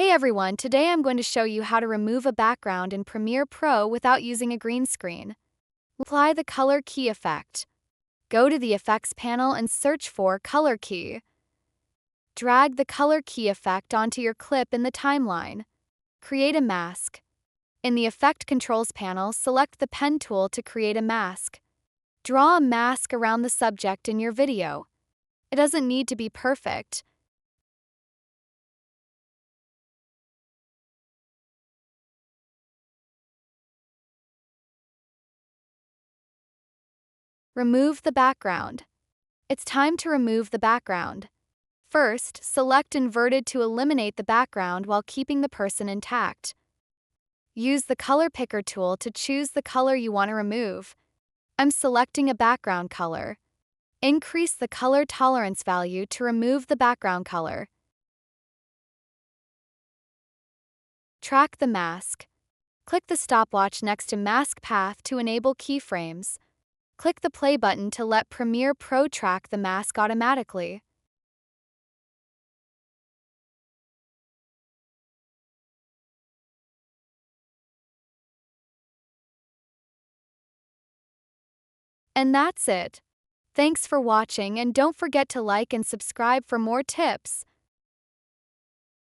Hey everyone, today I'm going to show you how to remove a background in Premiere Pro without using a green screen. Apply the color key effect. Go to the effects panel and search for color key. Drag the color key effect onto your clip in the timeline. Create a mask. In the effect controls panel, select the pen tool to create a mask. Draw a mask around the subject in your video. It doesn't need to be perfect. Remove the background. It's time to remove the background. First, select inverted to eliminate the background while keeping the person intact. Use the color picker tool to choose the color you want to remove. I'm selecting a background color. Increase the color tolerance value to remove the background color. Track the mask. Click the stopwatch next to mask path to enable keyframes. Click the play button to let Premiere Pro track the mask automatically. And that's it. Thanks for watching, and don't forget to like and subscribe for more tips.